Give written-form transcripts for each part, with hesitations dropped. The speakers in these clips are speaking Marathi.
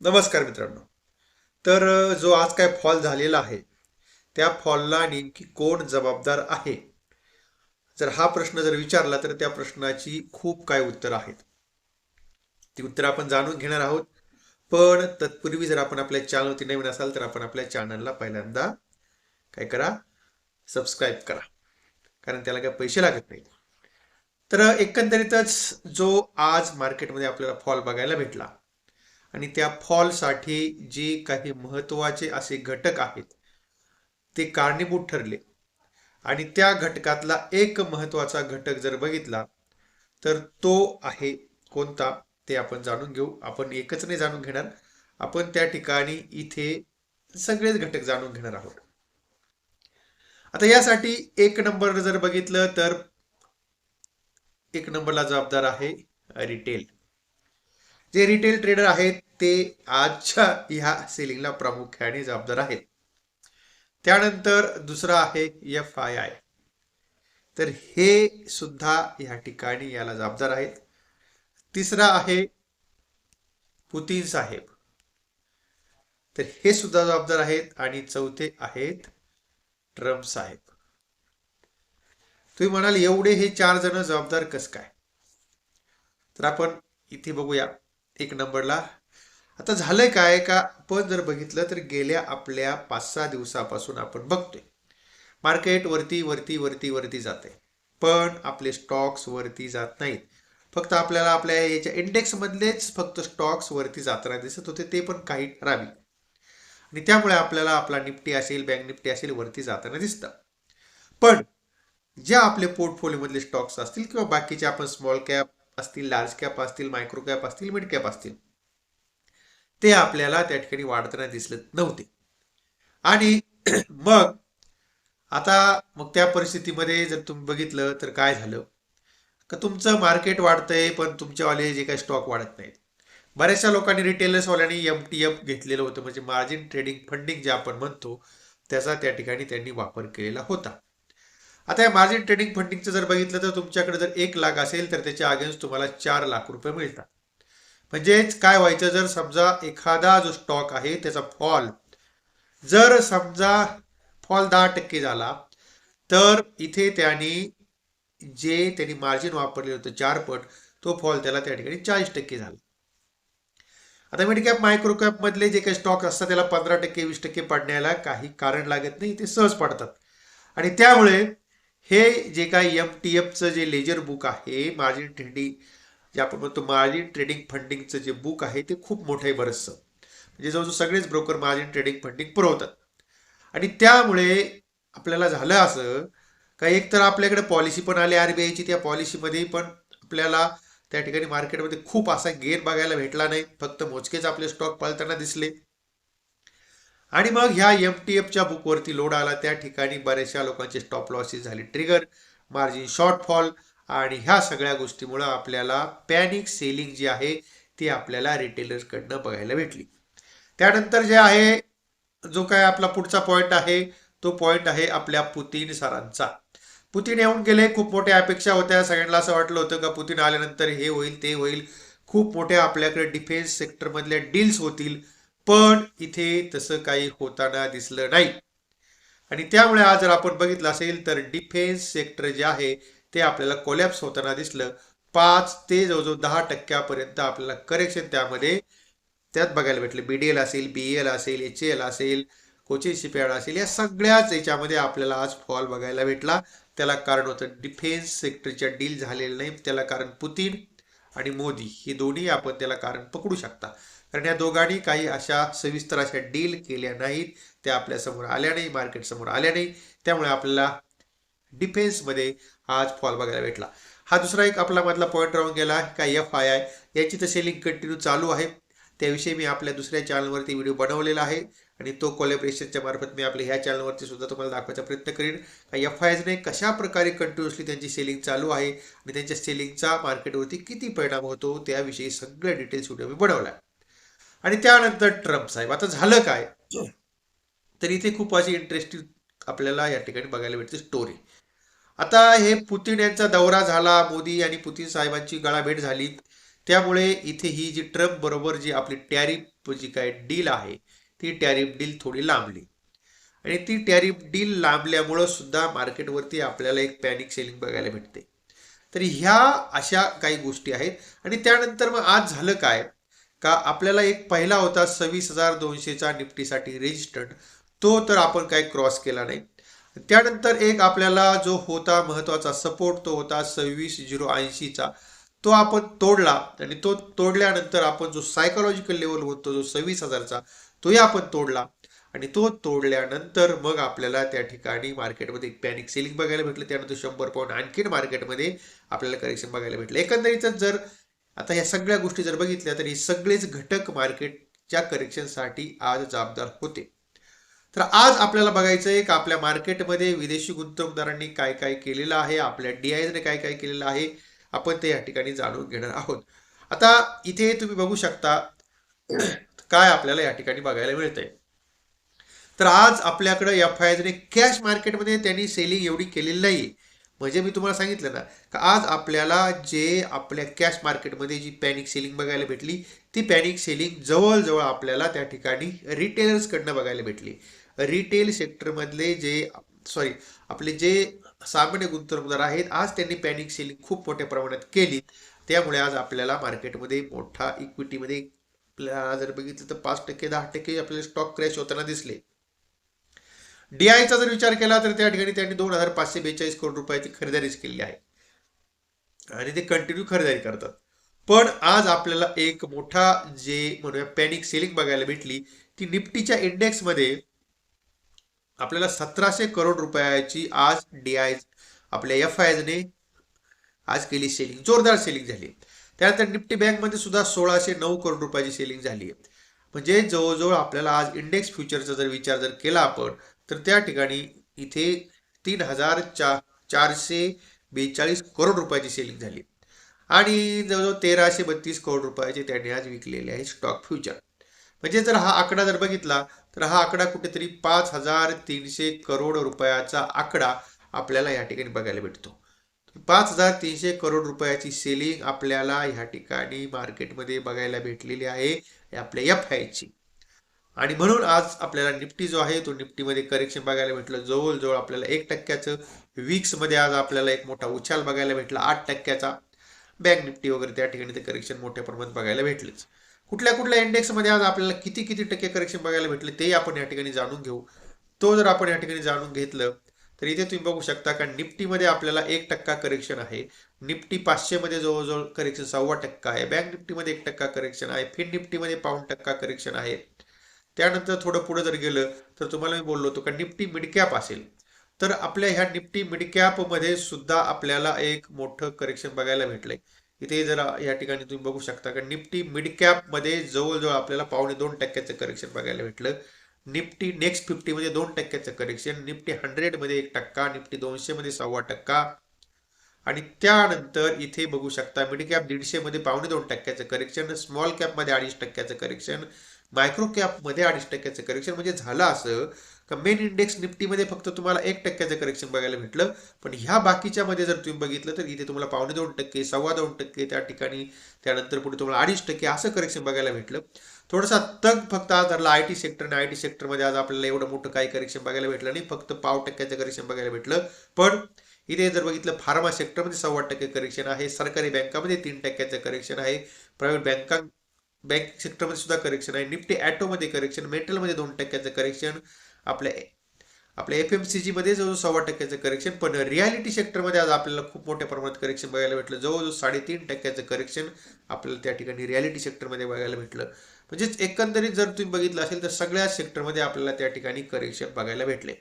नमस्कार मित्रांनो. तर जो आज काय फॉल झालेला आहे, त्या फॉलला नेमकी कोण जबाबदार आहे? जर हा प्रश्न विचारला तर त्या प्रश्नाची खूप काय उत्तर आहेत. ती उत्तर आपण जाणून घेणार आहोत. पण तत्पूर्वी जर आपण आपल्या चॅनलवरती नवीन असाल तर आपण आपल्या चॅनलला पहिल्यांदा काय करा, सबस्क्राईब करा. कारण त्याला काही पैसे लागत नाही. तर एकंदरीतच जो आज मार्केटमध्ये आपल्याला फॉल बघायला भेटला आणि त्या फॉलसाठी जे काही महत्वाचे असे घटक आहेत ते कारणीभूत ठरले आणि त्या घटकातला एक महत्वाचा घटक जर बघितला तर तो आहे कोणता ते आपण जाणून घेऊ. आपण एकच नाही जाणून घेणार, आपण त्या ठिकाणी इथे सगळेच घटक जाणून घेणार आहोत. आता यासाठी एक नंबर जर बघितलं तर एक नंबरला जबाबदार आहे रिटेल. जे रिटेल ट्रेडर आहेत ते आजच्या ह्या सेलिंगला प्रामुख्याने जबाबदार आहेत. त्यानंतर दुसरा आहे FII. तर हे सुद्धा या ठिकाणी याला जबाबदार आहेत. तिसरा आहे पुतीन साहेब, तर हे सुद्धा जबाबदार आहेत. आणि चौथे आहेत ट्रम्प साहेब. तुम्ही म्हणाल एवढे हे 4 जण जबाबदार कस काय? तर आपण इथे बघूया एक नंबरला. आता झालंय काय का आपण जर बघितलं तर गेल्या आपल्या 5-6 दिवसापासून आपण बघतोय मार्केट वरती वरती वरती वरती जाते, पण आपले स्टॉक्स वरती जात नाहीत. फक्त आपल्याला आपल्या याच्या इंडेक्स मधलेच फक्त स्टॉक्स वरती जाताना दिसत होते, ते पण काही ठराविक. आणि त्यामुळे आपल्याला आपला निफ्टी असेल, बँक निफ्टी असेल, वरती जाताना दिसतं. पण जे आपले पोर्टफोलिओ मधले स्टॉक्स असतील किंवा बाकीचे आपण स्मॉल कॅप असतील, लार्ज कॅप असतील, मायक्रो कॅप असतील, मिड कॅप असतील, ते आपल्याला त्या ठिकाणी वाढताना दिसत नव्हते. आणि मग आता मग त्या परिस्थितीमध्ये जर तुम्ही बघितलं तर काय झालं का, तुमचं मार्केट वाढतंय पण तुमच्यावाले जे काही स्टॉक वाढत नाहीत. बऱ्याचशा लोकांनी रिटेलर्सवाल्यांनी MTF घेतलेलं होतं, म्हणजे मार्जिन ट्रेडिंग फंडिंग जे आपण म्हणतो त्याचा त्या ठिकाणी त्यांनी वापर केलेला होता. आता या मार्जिन ट्रेडिंग फंडिंगचं जर बघितलं तर तुमच्याकडे जर 1 लाख असेल तर त्याच्या अगेन्स्ट तुम्हाला 4 लाख रुपये मिळतात. म्हणजेच काय व्हायचं, जर समजा एखादा जो स्टॉक आहे त्याचा फॉल जर समजा फॉल 10% झाला, तर इथे त्यांनी मार्जिन वापरलेलं होतं 4 पट, तो फॉल त्याला त्या ठिकाणी 40% झाला. आता मिड कॅप मायक्रो कॅप मधले जे काही स्टॉक असतात त्याला 15% 20% पडण्याला काही कारण लागत नाही, ते सहज पडतात. आणि त्यामुळे हे जे काही MTFचं जे लेजर बुक आहे, मार्जिन ट्रेडिंग जे आपण म्हणतो मार्जिन ट्रेडिंग फंडिंगचं जे बुक आहे ते खूप मोठं आहे बरंचसं. म्हणजे जवळजवळ सगळेच ब्रोकर मार्जिन ट्रेडिंग फंडिंग पुरवतात. आणि त्यामुळे आपल्याला झालं असं का, एक तर आपल्याकडे पॉलिसी पण आली RBIची, त्या पॉलिसीमध्ये पण आपल्याला त्या ठिकाणी मार्केटमध्ये खूप असा गेन बघायला भेटला नाही, फक्त मोजकेच आपले स्टॉक पळताना दिसले. आणि मग ह्या MTFच्या बुकवरती लोड आला, त्या ठिकाणी बऱ्याचशा लोकांचे स्टॉप लॉसेस झाले ट्रिगर, मार्जिन शॉर्टफॉल. आणि ह्या सगळ्या गोष्टीमुळे आपल्याला पॅनिक सेलिंग जी आहे ती आपल्याला रिटेलर्सकडनं बघायला भेटली. त्यानंतर जे आहे जो काय आपला पुढचा पॉइंट आहे, तो पॉइंट आहे आपल्या पुतीन सरांचा. पुतीन येऊन गेले, खूप मोठ्या अपेक्षा होत्या, सगळ्यांना असं वाटलं होतं का पुतीन आल्यानंतर हे होईल ते होईल, खूप मोठ्या आपल्याकडे डिफेन्स सेक्टर मधल्या डील्स होतील. पण इथे तसं काही होताना दिसलं नाही. आणि त्यामुळे आज जर आपण बघितलं असेल तर डिफेन्स सेक्टर जे आहे ते आपल्याला कोलॅप्स होताना दिसलं. 5 ते जवळजवळ 10% आपल्याला करेक्शन त्यात बघायला भेटले. BDL असेल, BEL असेल, HAL असेल, कोचिन शिपयार्ड असेल, या सगळ्याच याच्यामध्ये आपल्याला आज फॉल बघायला भेटला. त्याला कारण होतं डिफेन्स सेक्टरच्या डील झालेलं नाही, त्याला कारण पुतीन आणि मोदी हे दोन्ही आपण त्याला कारण पकडू शकता. कारण या दोघांनी काही अशा सविस्तर अशा डील केल्या नाहीत, त्या आपल्या समोर आल्या नाही, मार्केट समोर आल्या नाही. त्यामुळे आपल्याला डिफेन्समध्ये आज फॉल बघायला भेटला. हा दुसरा एक आपला मधला पॉईंट राहून गेला का FII. याची तर सेलिंग कंटिन्यू चालू आहे, त्याविषयी मी आपल्या दुसऱ्या चॅनलवरती व्हिडिओ बनवलेला आहे आणि तो कोलॅबरेशनच्या मार्फत मी आपल्या ह्या चॅनलवरती सुद्धा तुम्हाला दाखवायचा प्रयत्न करीन का FIIने कशा प्रकारे कंटिन्युअसली त्यांची सेलिंग चालू आहे आणि त्यांच्या सेलिंगचा मार्केटवरती किती परिणाम होतो त्याविषयी सगळं डिटेल्स व्हिडिओ मी बनवला. आणि त्यानंतर ट्रम्प साहेब. आता झालं काय, तर इथे खूप अशी इंटरेस्टिंग आपल्याला या ठिकाणी बघायला भेटते स्टोरी. आता हे पुतीन यांचा दौरा झाला, मोदी आणि पुतीन साहेबांची गळाभेट झाली, त्यामुळे इथे ही जी ट्रम्प बरोबर जी आपली टॅरिफ जी काय डील आहे ती टॅरिफ डील थोडी लांबली आणि ती टॅरिफ डील लांबल्यामुळं सुद्धा मार्केटवरती आपल्याला एक पॅनिक सेलिंग बघायला भेटते. तर ह्या अशा काही गोष्टी आहेत आणि त्यानंतर मग आज झालं काय का आपल्याला एक पहिला होता 26,200चा निफ्टीसाठी रेजिस्टर्ड, तो तर आपण काही क्रॉस केला नाही. त्यानंतर एक आपल्याला जो होता महत्वाचा सपोर्ट तो होता 26,080चा, तो आपण तोडला आणि तो तोडल्यानंतर आपण जो सायकोलॉजिकल लेवल होतो जो 26,000चा तोही आपण तोडला आणि तो तोडल्यानंतर मग आपल्याला त्या ठिकाणी मार्केटमध्ये एक पॅनिक सेलिंग बघायला भेटलं. त्यानंतर 100 पॉईंट आणखीन मार्केटमध्ये आपल्याला करेक्शन बघायला भेटलं. एकंदरीतच जर आता ह्या सगळ्या गोष्टी जर बघितल्या तर हे सगळेच घटक मार्केटच्या करेक्शनसाठी आज जबाबदार होते. तर आज आपल्याला बघायचं आहे की आपल्या मार्केटमध्ये विदेशी गुंतवणूकदारांनी काय काय केलेलं आहे, आपल्या डीआयने काय काय केलेलं आहे, आपण ते या ठिकाणी जाणून घेणार आहोत. आता इथे तुम्ही बघू शकता काय आपल्याला या ठिकाणी बघायला मिळतंय. तर आज आपल्याकडे एफआयने कॅश मार्केटमध्ये त्यांनी सेलिंग एवढी केलेली नाही. म्हणजे मी तुम्हाला सांगितलं ना का आज आपल्याला जे आपल्या कॅश मार्केटमध्ये जी पॅनिक सेलिंग बघायला भेटली ती पॅनिक सेलिंग जवळजवळ आपल्याला त्या ठिकाणी रिटेलर्सकडनं बघायला भेटली. रिटेल सेक्टरमधले आपले जे सामान्य गुंतवणूकदार आहेत आज त्यांनी पॅनिक सेलिंग खूप मोठ्या प्रमाणात केली. त्यामुळे आज आपल्याला मार्केटमध्ये मोठा इक्विटीमध्ये जर बघितलं तर 5%, 10% आपल्याला स्टॉक क्रॅश होताना दिसले. डीआयचा जर विचार केला तर त्या ठिकाणी त्यांनी 2,542 करोड रुपयाची खरेदारीच केली आहे आणि ते कंटिन्यू खरेदारी करतात. पण आज आपल्याला एक मोठा जे म्हणूया पॅनिक सेलिंग बघायला भेटली ती निफ्टीच्या इंडेक्समध्ये आपल्याला 1,700 करोड रुपयाची आज डीआय आपल्या एफआयने आज केली सेलिंग, जोरदार सेलिंग झाली. त्यानंतर निफ्टी बँकमध्ये सुद्धा 1,609 करोड रुपयाची सेलिंग झाली आहे. म्हणजे जवळजवळ आपल्याला आज इंडेक्स फ्युचरचा जर विचार जर केला आपण तर त्या ठिकाणी इथे 3,442 करोड रुपयाची सेलिंग झाली आणि जवळजवळ 1,332 करोड रुपयाचे त्यांनी आज विकलेले आहे स्टॉक फ्युचर. म्हणजे जर हा आकडा जर बघितला तर हा आकडा कुठेतरी 5,300 करोड रुपयाचा आकडा आपल्याला या ठिकाणी बघायला भेटतो. 5,300 करोड रुपयाची सेलिंग आपल्याला ह्या ठिकाणी मार्केटमध्ये बघायला भेटलेली आहे आपल्या एफआयची. आणि म्हणून आज आपल्याला निफ्टी जो आहे तो निफ्टीमध्ये करेक्शन बघायला भेटलं. जवळजवळ आपल्याला 1%चं विक्समध्ये आज आपल्याला एक मोठा उछाल बघायला भेटला 8%चा. बँक निफ्टी वगैरे त्या ठिकाणी ते करेक्शन मोठ्या प्रमाणात बघायला भेटलेच. कुठल्या कुठल्या इंडेक्समध्ये आज आपल्याला किती किती टक्के करेक्शन बघायला भेटले ते आपण या ठिकाणी जाणून घेऊ. तो जर आपण या ठिकाणी जाणून घेतलं तर इथे तुम्ही बघू शकता का निफ्टीमध्ये आपल्याला 1% करेक्शन आहे. निफ्टी 500 मध्ये जवळजवळ करेक्शन 1.25% आहे. बँक निफ्टीमध्ये 1% करेक्शन आहे. फिन निफ्टीमध्ये 0.5% करेक्शन आहे. त्यानंतर थोडं पुढे जर गेलं तर तुम्हाला मी बोललो होतो का निफ्टी मिड कॅप असेल तर आपल्या ह्या निफ्टी मिड कॅप मध्ये सुद्धा आपल्याला एक मोठं करेक्शन बघायला भेटलंय. इथे जरा या ठिकाणी तुम्ही बघू शकता का निफ्टी मिड कॅप मध्ये जवळजवळ आपल्याला 2.25% करेक्शन बघायला भेटलं. निफ्टी नेक्स्ट 50 मध्ये 2%चं करेक्शन, निफ्टी 100 मध्ये 1%, निफ्टी 200 मध्ये 1.25% आणि त्यानंतर इथे बघू शकता मिड कॅप 150 मध्ये 2.25% करेक्शन, स्मॉल कॅप मध्ये 2.5% करेक्शन, मायक्रो कॅप मध्ये 2.5% करेक्शन. म्हणजे झालं असं का मेन इंडेक्स निफ्टीमध्ये फक्त तुम्हाला 1%चं करेक्शन बघायला भेटलं. पण ह्या बाकीच्या मध्ये जर तुम्ही बघितलं तर इथे तुम्हाला 2.25%, 2.25% त्या ठिकाणी त्यानंतर पुढे तुम्हाला 2.5% असं करेक्शन बघायला भेटलं. थोडासा तग फक्त आज धरला आयटी सेक्टर. आयटी सेक्टरमध्ये आज आपल्याला एवढं मोठं काही करेक्शन बघायला भेटलं नाही, फक्त 0.5% करेक्शन बघायला भेटलं. पण इथे जर बघितलं फार्मा सेक्टरमध्ये 1.25% करेक्शन आहे, सरकारी बँकामध्ये 3%चं करेक्शन आहे, प्रायव्हेट बँक सेक्टरमध्ये सुद्धा करेक्शन आहे, निफ्टी ॲटोमध्ये करेक्शन, मेटलमध्ये 2%चं करेक्शन, आपल्या एफएमसीजी मध्ये जवळ 1.25%चं करेक्शन. पण रियालिटी सेक्टरमध्ये आज आपल्याला खूप मोठ्या प्रमाणात करेक्शन बघायला भेटलं. जवळजवळ 3.5%चं करेक्शन आपल्याला त्या ठिकाणी रियालिटी सेक्टरमध्ये बघायला भेटलं. म्हणजेच एकंदरीत जर तुम्ही बघितलं असेल तर सगळ्या सेक्टरमध्ये आपल्याला त्या ठिकाणी करेक्शन बघायला भेटले.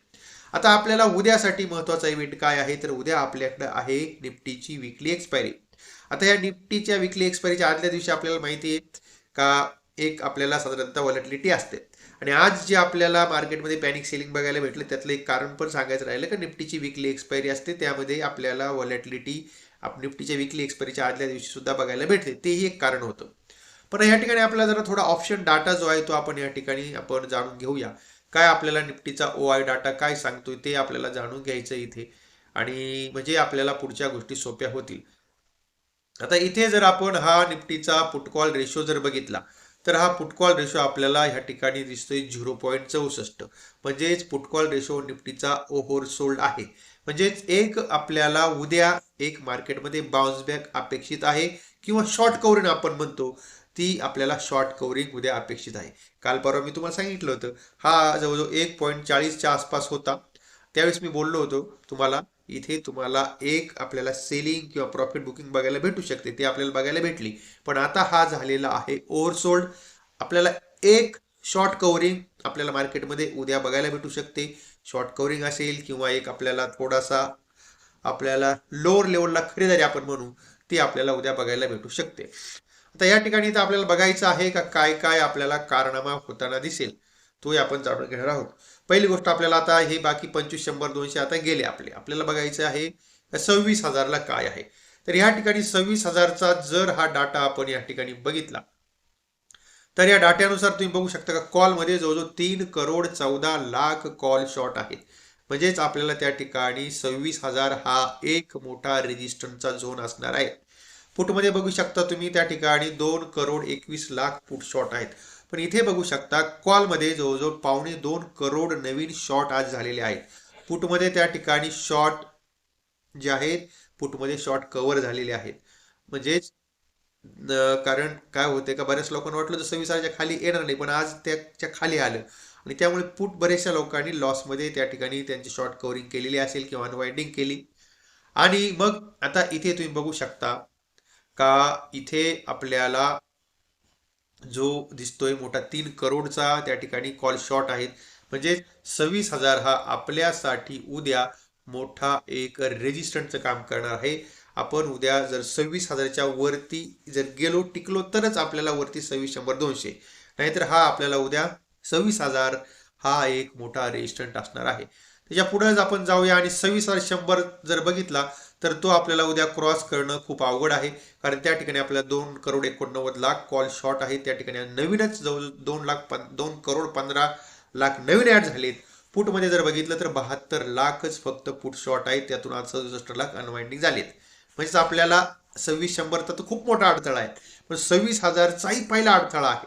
आता आपल्याला उद्यासाठी महत्वाचा इव्हेंट काय आहे तर उद्या आपल्याकडे आहे निफ्टीची विकली एक्सपायरी. आता या निफ्टीच्या विकली एक्सपायरीच्या आदल्या दिवशी आपल्याला माहिती आहे का एक आपल्याला साधारणतः व्हॉलेटिलिटी असते आणि आज जे आपल्याला मार्केटमध्ये पॅनिक सेलिंग बघायला भेटले त्यातलं एक कारण पण सांगायचं राहिलं का निफ्टीची विकली एक्सपायरी असते त्यामध्ये आपल्याला व्हॉलेटिलिटी निफ्टीच्या विकली एक्सपायरीच्या आदल्या दिवशी सुद्धा बघायला भेटते, तेही एक कारण होतं. पण या ठिकाणी आपल्याला जरा थोडा ऑप्शन डाटा जो आहे तो आपण या ठिकाणी आपण जाणून घेऊया. काय आपल्याला निफ्टीचा ओआय डाटा काय सांगतोय ते आपल्याला जाणून घ्यायचं इथे आणि म्हणजे आपल्याला पुढच्या गोष्टी सोप्या होतील. आता इथे जर आपण हा निफ्टीचा पुट कॉल रेशो जर बघितला तर हा पुट कॉल रेशो आपल्याला ह्या ठिकाणी दिसतोय 0.64. म्हणजेच पुट कॉल रेशो निफ्टीचा ओव्हर सोल्ड आहे. म्हणजेच एक आपल्याला उद्या एक मार्केटमध्ये बाउन्स बॅक अपेक्षित आहे किंवा शॉर्ट कव्हरिंग आपण म्हणतो ती आपल्याला शॉर्ट कव्हरिंग उद्या अपेक्षित आहे. काल परवा मी तुम्हाला सांगितलं होतं हा जवळजवळ 1.40च्या आसपास होता. त्यावेळेस मी बोललो होतो तुम्हाला इथे तुम्हाला एक आपल्याला सेलिंग किंवा प्रॉफिट बुकिंग बघायला भेटू शकते, ते आपल्याला बघायला भेटली. पण आता हा झालेला आहे ओव्हरसोल्ड. आपल्याला एक शॉर्ट कव्हरिंग आपल्याला मार्केटमध्ये उद्या बघायला भेटू शकते. शॉर्ट कव्हरिंग असेल किंवा एक आपल्याला थोडासा आपल्याला लोअर लेवलला खरेदी आपण म्हणू ती आपल्याला उद्या बघायला भेटू शकते. आता या ठिकाणी तर आपल्याला बघायचं आहे का काय काय आपल्याला कारनामा होताना दिसेल तो आपण जाणून घेणार आहोत. पहिली गोष्ट आपल्याला आता हे बाकी 25, 100, 200 आता गेले आपल्याला बघायचं आहे 26,000ला काय आहे. तर या ठिकाणी 26,000चा जर हा डाटा आपण या ठिकाणी बघितला तर या डाट्यानुसार तुम्ही बघू शकता का कॉलमध्ये जवळजवळ 3,14,00,000 कॉल शॉर्ट आहेत. म्हणजेच आपल्याला त्या ठिकाणी 26,000 हा एक मोठा रेजिस्टन्सचा झोन असणार आहे. पुटमध्ये बघू शकता तुम्ही त्या ठिकाणी 2,21,00,000 पुट शॉर्ट आहेत. पण इथे बघू शकता कॉलमध्ये जवळजवळ 2.25 करोड नवीन शॉर्ट आज झालेले आहेत. पुटमध्ये त्या ठिकाणी शॉर्ट जे आहेत पुटमध्ये शॉर्ट कव्हर झालेले आहेत. म्हणजेच कारण काय होते का बऱ्याच लोकांना वाटलं तर 26,000च्या खाली येणार नाही, पण आज त्याच्या खाली आलं आणि त्यामुळे पुट बऱ्याचशा लोकांनी लॉसमध्ये त्या ठिकाणी त्यांची शॉर्ट कव्हरिंग केलेली असेल किंवा अनवाइंडिंग केली. आणि मग आता इथे तुम्ही बघू शकता का इथे आपल्याला जो दिसतोय मोठा 3 करोडचा त्या ठिकाणी कॉल शॉर्ट आहेत. म्हणजे 26,000 हा आपल्यासाठी उद्या मोठा एक रेजिस्टंटचं काम करणार आहे. आपण उद्या जर 26,000च्या वरती जर गेलो टिकलो तरच आपल्याला वरती 26, 100, 200, नाहीतर हा आपल्याला उद्या 26,000 हा एक मोठा रेजिस्टंट असणार आहे. त्याच्या पुढेच आपण जाऊया आणि 26,100 जर बघितला तर तो आपल्याला उद्या क्रॉस करणं खूप अवघड आहे. कारण त्या ठिकाणी आपल्याला 2,89,00,000 कॉल शॉर्ट आहे. त्या ठिकाणी नवीनच जवळ 2,15,00,000 नवीन ऍड झालेत. पुटमध्ये जर बघितलं तर 72,00,000च फक्त पुट शॉर्ट आहेत. त्यातून आज 67,00,000 अनवाइंडिंग झालेत. म्हणजेच आपल्याला 26,100 तर खूप मोठा अडथळा आहे, पण 26,000चाही पहिला अडथळा आहे.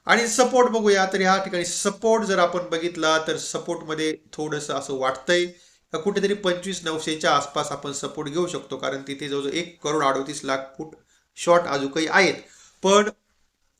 आणि सपोर्ट बघूया तर या ठिकाणी सपोर्ट जर आपण बघितला तर सपोर्टमध्ये थोडंसं असं वाटतंय कुठेतरी 25,900च्या आसपास आपण सपोर्ट घेऊ शकतो. कारण तिथे जवळजवळ 1,38,00,000 फूट शॉर्ट अजूनही आहेत. पण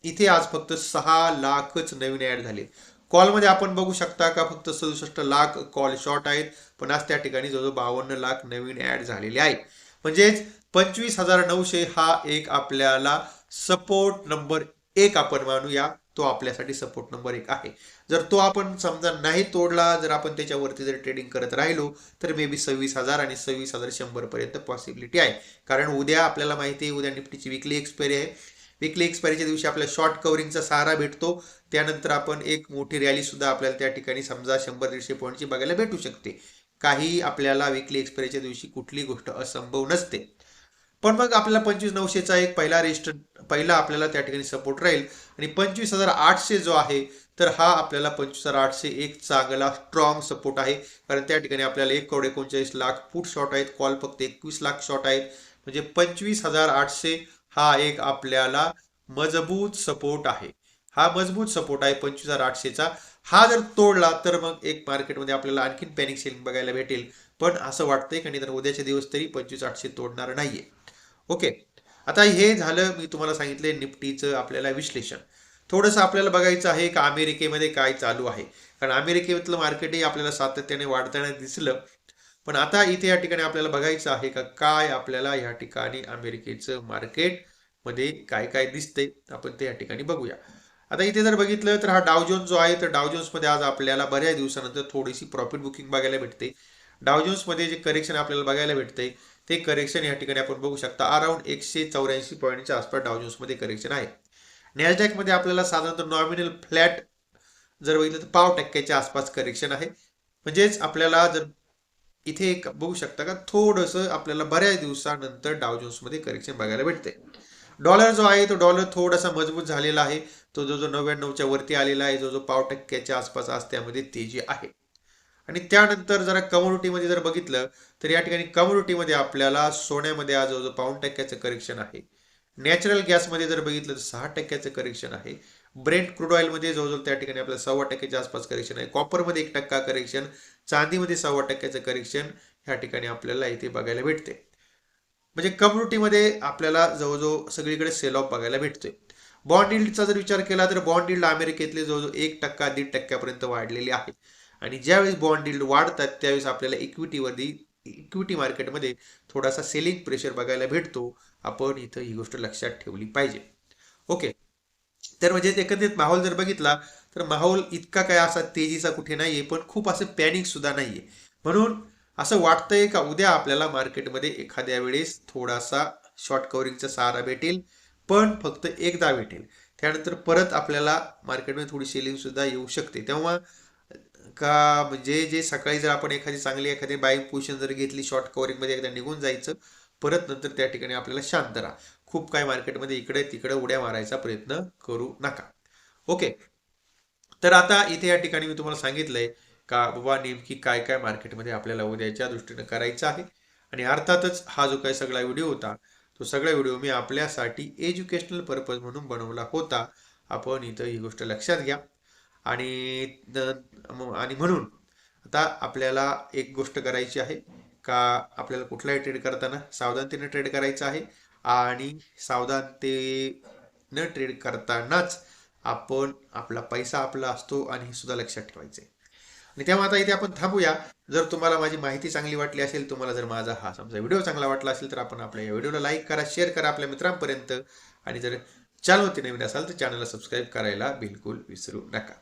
इथे आज फक्त 6,00,000च नवीन ऍड झाले. कॉलमध्ये आपण बघू शकता का फक्त 67,00,000 कॉल शॉर्ट आहेत. पण आज त्या ठिकाणी जवळजवळ 52,00,000 नवीन ऍड झालेले आहेत. म्हणजेच 25,900 हा एक आपल्याला सपोर्ट नंबर 1 आपण मानूया. तो आपल्यासाठी सपोर्ट नंबर 1 आहे. जर तो आपण समजा नाही तोडला, जर आपण त्याच्यावरती जर ट्रेडिंग करत राहिलो तर मे बी 26,000 आणि 26,100 पर्यंत पॉसिबिलिटी आहे. कारण उद्या आपल्याला माहिती आहे उद्या निफ्टीची विकली एक्सपायरी आहे. विकली एक्सपायरीच्या दिवशी आपल्याला शॉर्ट कव्हरिंगचा सहारा भेटतो. त्यानंतर आपण एक मोठी रॅली सुद्धा आपल्याला त्या ठिकाणी समजा 100-150 पॉईंटची बघायला भेटू शकते. काही आपल्याला विकली एक्सपायरीच्या दिवशी कुठली गोष्ट असंभव नसते. पण मग आपल्याला 25,900चा एक पहिला आपल्याला त्या ठिकाणी सपोर्ट राहील. आणि 25,800 जो आहे तर हा आपल्याला 25,800 एक चांगला स्ट्रॉंग सपोर्ट आहे. कारण त्या ठिकाणी आपल्याला 1,39,00,000 फूट शॉर्ट आहेत, कॉल फक्त 21,00,000 शॉर्ट आहेत. म्हणजे 25,800 हा एक आपल्याला मजबूत सपोर्ट आहे. हा मजबूत सपोर्ट आहे 25,800चा. हा जर तोडला तर मग एक मार्केटमध्ये आपल्याला आणखीन पॅनिक सेलिंग बघायला भेटेल. पण असं वाटतंय की नाही तर उद्याच्या दिवस तरी 25,800 तोडणार नाहीये. ओके, आता हे झालं मी तुम्हाला सांगितले निफ्टीचं आपल्याला विश्लेषण. थोडंसं आपल्याला बघायचं आहे का अमेरिकेमध्ये काय चालू आहे. कारण अमेरिकेतलं मार्केटही आपल्याला सातत्याने वाढताना दिसलं. पण आता इथे या ठिकाणी आपल्याला बघायचं आहे का काय आपल्याला या ठिकाणी अमेरिकेचं मार्केटमध्ये काय काय दिसतंय आपण ते या ठिकाणी बघूया. आता इथे जर बघितलं तर हा डावजोन्स जो आहे तर डावजोन्समध्ये आज आपल्याला बऱ्याच दिवसानंतर थोडीशी प्रॉफिट बुकिंग बघायला भेटते. डावजोन्समध्ये जे करेक्शन आपल्याला बघायला भेटते ते करेक्शन या ठिकाणी आपण बघू शकता अराउंड 184 पॉईंटच्या आसपास डावजोन्समध्ये करेक्शन आहे. नॅसडॅकमध्ये आपल्याला साधारणतः नॉमिनल फ्लॅट जर बघितलं तर 0.5% आसपास करेक्शन आहे. म्हणजेच आपल्याला जर इथे एक बघू शकता का थोडंसं आपल्याला बऱ्याच दिवसानंतर डावजोन्समध्ये करेक्शन बघायला भेटते. डॉलर जो आहे तो डॉलर थोडासा मजबूत झालेला आहे. तो जो 99च्या वरती आलेला आहे, जो 0.5%च्या आसपास आज त्यामध्ये तेजी आहे. आणि त्यानंतर जरा कमोडिटीमध्ये जर बघितलं तर या ठिकाणी कमोडिटीमध्ये आपल्याला सोन्यामध्ये आज जवळजवळ 0.5%चं करेक्शन आहे. नॅचरल गॅसमध्ये जर बघितलं तर 6% करेक्शन आहे. ब्रेंट क्रूड ऑइलमध्ये जवळजवळ त्या ठिकाणी आपल्याला 1.25% आसपास करेक्शन आहे. कॉपरमध्ये 1% करेक्शन, चांदीमध्ये 1.25% करेक्शन ह्या ठिकाणी आपल्याला इथे बघायला भेटते. म्हणजे कम्युनिटीमध्ये आपल्याला जवळजवळ सगळीकडे सेल ऑफ बघायला भेटतोय. बॉन्ड यील्डचा जर विचार केला तर बॉन्ड यील्ड अमेरिकेतले जवळजवळ 1%, 1.5% वाढलेली आहे. आणि ज्यावेळेस बॉन्ड यील्ड वाढतात त्यावेळेस आपल्याला इक्विटी मार्केटमध्ये थोडासा सेलिंग प्रेशर बघायला भेटतो. आपण इथं ही गोष्ट लक्षात ठेवली पाहिजे. ओके. तर म्हणजे एकंदरीत माहोल जर बघितला तर माहोल इतका काय असा तेजीचा कुठे नाहीये, पण खूप असं पॅनिक सुद्धा नाहीये. म्हणून असं वाटतंय का उद्या आपल्याला मार्केटमध्ये एखाद्या वेळेस थोडासा शॉर्ट कव्हरिंगचा सहारा भेटेल, पण फक्त एकदा भेटेल. त्यानंतर परत आपल्याला मार्केटमध्ये थोडी सेलिंग सुद्धा येऊ शकते. तेव्हा का म्हणजे जे सकाळी जर आपण एखादी बाईंग पोझिशन जर घेतली शॉर्ट कव्हरिंगमध्ये एकदा निघून जायचं, परत नंतर त्या ठिकाणी आपल्याला शांत राहा. खूप काय मार्केटमध्ये इकडे तिकडे उड्या मारायचा प्रयत्न करू नका. ओके. तर आता इथे या ठिकाणी मी तुम्हाला सांगितलंय का बाबा नेमकी काय काय मार्केटमध्ये आपल्याला उद्याच्या दृष्टीने करायचं आहे. आणि अर्थातच हा जो काही सगळा व्हिडिओ होता तो सगळा व्हिडिओ मी आपल्यासाठी एज्युकेशनल पर्पज म्हणून बनवला होता. आपण इथं ही गोष्ट लक्षात घ्या. आणि आणि म्हणून आता आपल्याला एक गोष्ट करायची आहे का आपल्याला कुठलाही ट्रेड करताना सावधानतेने ट्रेड करायचा आहे. आणि सावधानतेनं ट्रेड करतानाच आपण आपला पैसा आपला असतो आणि हे सुद्धा लक्षात ठेवायचे. आणि तेव्हा आता इथे आपण थांबूया. जर तुम्हाला माझी माहिती चांगली वाटली असेल, तुम्हाला जर माझा हा समजा व्हिडिओ चांगला वाटला असेल तर आपण आपल्या या व्हिडिओला लाईक करा, शेअर करा आपल्या मित्रांपर्यंत. आणि जर चॅनलवरती नवीन असाल तर चॅनलला सबस्क्राईब करायला बिलकुल विसरू नका.